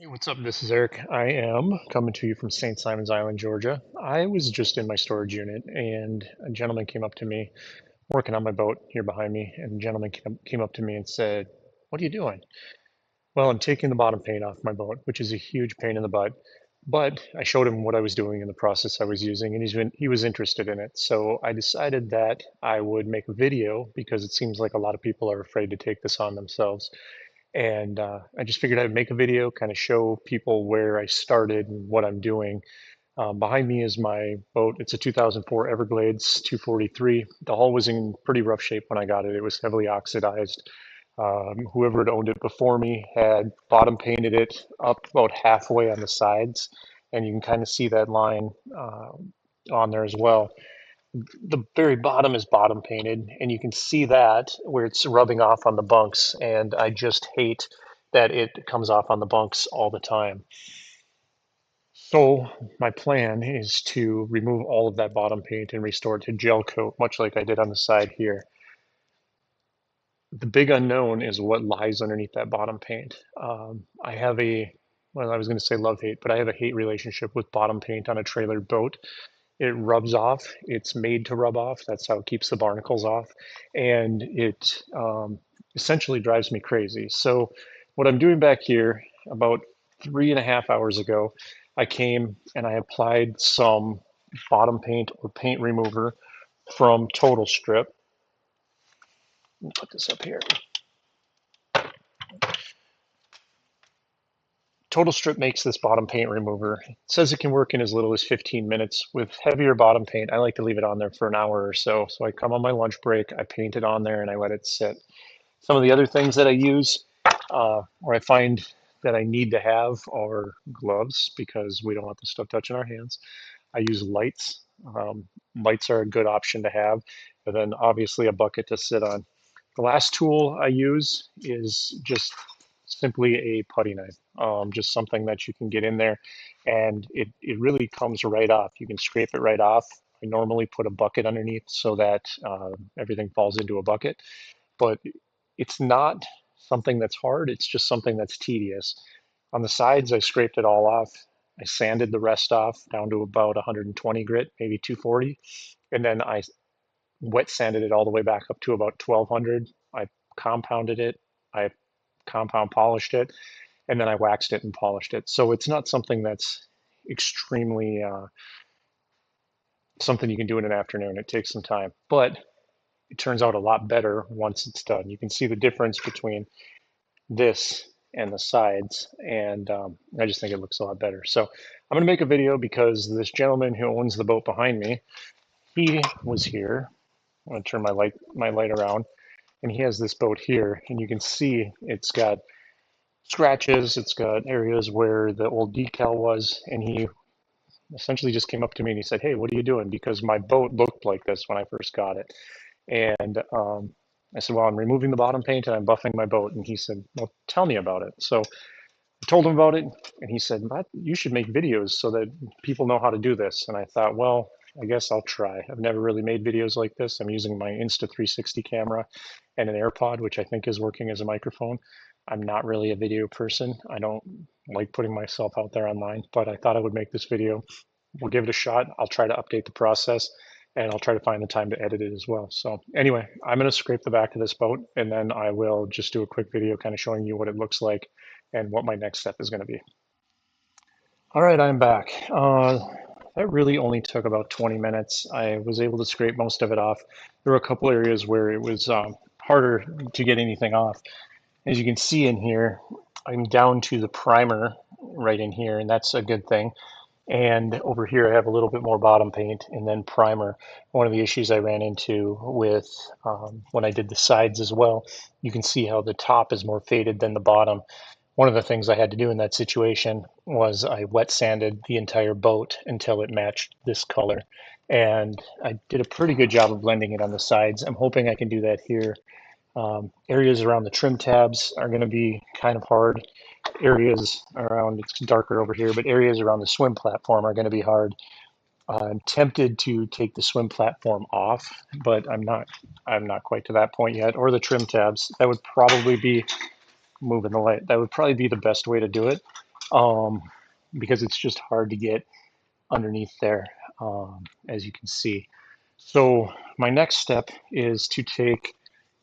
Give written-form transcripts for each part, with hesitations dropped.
Hey, what's up? This is Eric. I am coming to you from St. Simons Island, Georgia. I was just in my storage unit and a gentleman came up to me working on my boat here behind me. And the gentleman came up to me and said, "What are you doing?" Well, I'm taking the bottom paint off my boat, which is a huge pain in the butt. But I showed him what I was doing in the process I was using, and he was interested in it. So I decided that I would make a video because it seems like a lot of people are afraid to take this on themselves. And I just figured I'd make a video, kind of show people where I started and what I'm doing. Behind me is my boat. It's a 2004 Everglades 243. The hull was in pretty rough shape when I got it. It was heavily oxidized. Whoever had owned it before me had bottom painted it up about halfway on the sides, and you can kind of see that line on there as well. The very bottom is bottom painted, and you can see that where it's rubbing off on the bunks, and I just hate that it comes off on the bunks all the time. So my plan is to remove all of that bottom paint and restore it to gel coat, much like I did on the side here. The big unknown is what lies underneath that bottom paint. I have well, I was going to say love hate, but I have a hate relationship with bottom paint on a trailer boat. It rubs off. It's made to rub off. That's how it keeps the barnacles off. And it essentially drives me crazy. So what I'm doing back here, about 3.5 hours ago, I came and I applied some bottom paint or paint remover from Total Strip. Let me put this up here. Total Strip makes this bottom paint remover. It says it can work in as little as 15 minutes. With heavier bottom paint, I like to leave it on there for an hour or so. So I come on my lunch break, I paint it on there, and I let it sit. Some of the other things that I use, or I find that I need to have, are gloves because we don't want the stuff touching our hands. I use lights. Lights are a good option to have, and then obviously a bucket to sit on. The last tool I use is just simply a putty knife, just something that you can get in there, and it really comes right off. You can scrape it right off. I normally put a bucket underneath so that everything falls into a bucket, but it's not something that's hard. It's just something that's tedious. On the sides, I scraped it all off. I sanded the rest off down to about 120 grit, maybe 240, and then I wet sanded it all the way back up to about 1200. I compounded it. I compound polished it, and then I waxed it and polished it. So it's not something that's extremely something you can do in an afternoon. It takes some time, but it turns out a lot better once it's done. You can see the difference between this and the sides, and I just think it looks a lot better. So I'm going to make a video because this gentleman who owns the boat behind me, he was here. I'm going to turn my light around, and he has this boat here, and you can see it's got scratches. It's got areas where the old decal was, and he essentially just came up to me and he said, "Hey, what are you doing?" Because my boat looked like this when I first got it, and I said, "Well, I'm removing the bottom paint and I'm buffing my boat." And he said, "Well, tell me about it." So I told him about it, and he said, "You should make videos so that people know how to do this." And I thought, well, I guess I'll try. I've never really made videos like this. I'm using my Insta360 camera and an AirPod, which I think is working as a microphone. I'm not really a video person. I don't like putting myself out there online, but I thought I would make this video. We'll give it a shot. I'll try to update the process, and I'll try to find the time to edit it as well. So anyway, I'm going to scrape the back of this boat, and then I will just do a quick video kind of showing you what it looks like and what my next step is going to be. All right, I'm back. That really only took about 20 minutes. I was able to scrape most of it off. There were a couple areas where it was harder to get anything off. As you can see in here, I'm down to the primer right in here, and that's a good thing. And over here, I have a little bit more bottom paint and then primer. One of the issues I ran into with when I did the sides as well, you can see how the top is more faded than the bottom. One of the things I had to do in that situation was I wet sanded the entire boat until it matched this color. And I did a pretty good job of blending it on the sides. I'm hoping I can do that here. Areas around the trim tabs are going to be kind of hard. Areas around, it's darker over here, but areas around the swim platform are going to be hard. I'm tempted to take the swim platform off, but I'm not quite to that point yet, or the trim tabs. That would probably be moving the light. That would probably be the best way to do it. um, because it's just hard to get underneath there, as you can see. So my next step is to take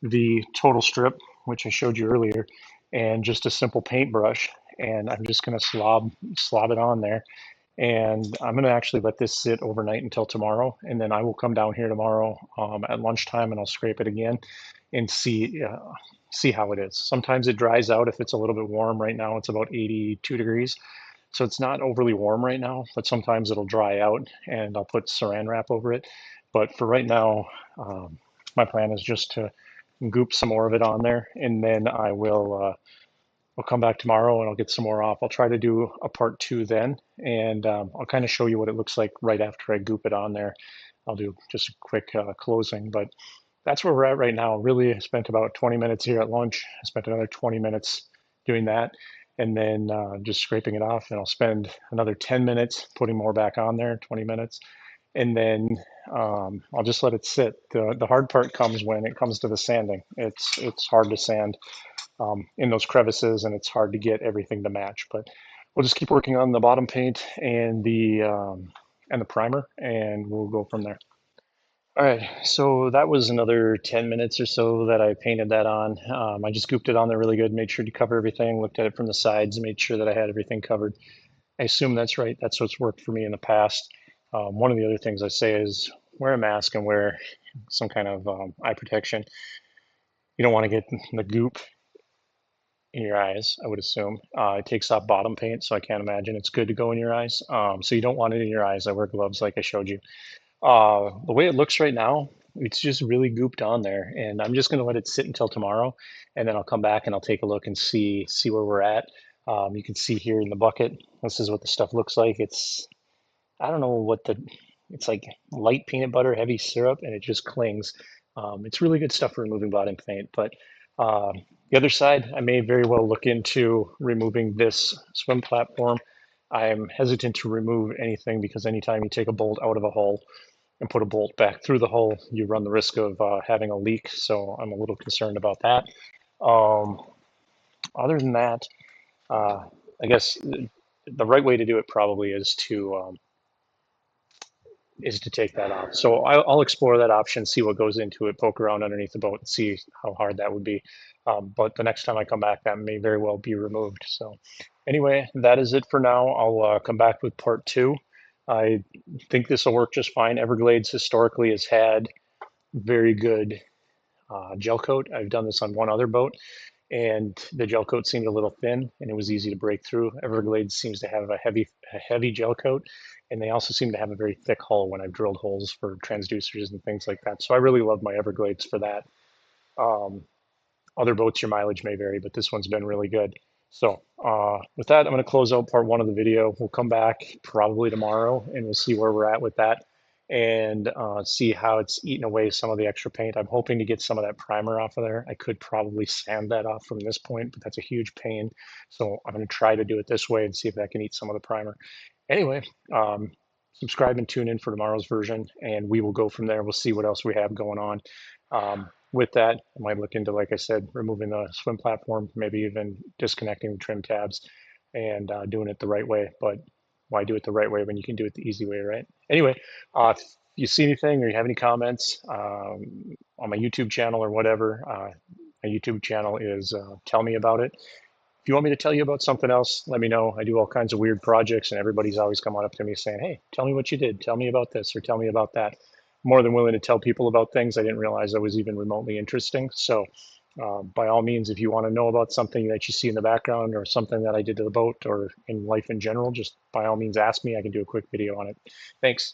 the total strip, which I showed you earlier, and just a simple paintbrush, and I'm just going to slob it on there. And I'm going to actually let this sit overnight until tomorrow, and then I will come down here tomorrow at lunchtime, and I'll scrape it again and see how it is. Sometimes it dries out if it's a little bit warm. Right now it's about 82 degrees, so it's not overly warm right now, but sometimes it'll dry out and I'll put saran wrap over it. But for right now, my plan is just to goop some more of it on there, and then I'll come back tomorrow and I'll get some more off. I'll try to do a part two then, and I'll kind of show you what it looks like right after I goop it on there. I'll do just a quick closing, but that's where we're at right now. Really, I spent about 20 minutes here at lunch. I spent another 20 minutes doing that, and then just scraping it off. And I'll spend another 10 minutes putting more back on there, 20 minutes, and then I'll just let it sit. The hard part comes when it comes to the sanding. It's hard to sand in those crevices, and it's hard to get everything to match. But we'll just keep working on the bottom paint and the primer, and we'll go from there. All right, so that was another 10 minutes or so that I painted that on. I just scooped it on there really good, made sure to cover everything, looked at it from the sides, made sure that I had everything covered. I assume that's right. That's what's worked for me in the past. One of the other things I say is wear a mask and wear some kind of eye protection. You don't want to get the goop in your eyes, I would assume. It takes off bottom paint, so I can't imagine it's good to go in your eyes. So you don't want it in your eyes. I wear gloves like I showed you. The way it looks right now, it's just really gooped on there, and I'm just going to let it sit until tomorrow, and then I'll come back and I'll take a look and see where we're at. You can see here in the bucket, this is what the stuff looks like. I don't know what it's like light peanut butter, heavy syrup, and it just clings. It's really good stuff for removing bottom paint, but uh, the other side, I may very well look into removing this swim platform. I'm hesitant to remove anything because anytime you take a bolt out of a hole and put a bolt back through the hole, you run the risk of having a leak. So I'm a little concerned about that. Um, Other than that, uh, I guess the right way to do it probably is to take that off. So I'll explore that option, see what goes into it, poke around underneath the boat, and see how hard that would be. But the next time I come back, that may very well be removed. So anyway, that is it for now. I'll come back with part two. I think this will work just fine. Everglades historically has had very good gel coat. I've done this on one other boat, and the gel coat seemed a little thin, and it was easy to break through. Everglades seems to have a heavy gel coat, and they also seem to have a very thick hull when I've drilled holes for transducers and things like that. So I really love my Everglades for that. Um, Other boats, your mileage may vary, but this one's been really good. So with that, I'm going to close out part one of the video. We'll come back probably tomorrow, and we'll see where we're at with that and see how it's eaten away some of the extra paint. I'm hoping to get some of that primer off of there. I could probably sand that off from this point, but that's a huge pain. So I'm going to try to do it this way and see if that can eat some of the primer. Anyway, subscribe and tune in for tomorrow's version, and we will go from there. We'll see what else we have going on. With that, I might look into, like I said, removing the swim platform, maybe even disconnecting the trim tabs and doing it the right way. But why do it the right way when you can do it the easy way, right? Anyway, if you see anything or you have any comments on my YouTube channel or whatever, my YouTube channel is Tell Me About It. If you want me to tell you about something else, let me know. I do all kinds of weird projects, and everybody's always come on up to me saying, hey, tell me what you did. Tell me about this or tell me about that. I'm more than willing to tell people about things I didn't realize that was even remotely interesting. So by all means, if you want to know about something that you see in the background or something that I did to the boat or in life in general, just by all means ask me. I can do a quick video on it. Thanks.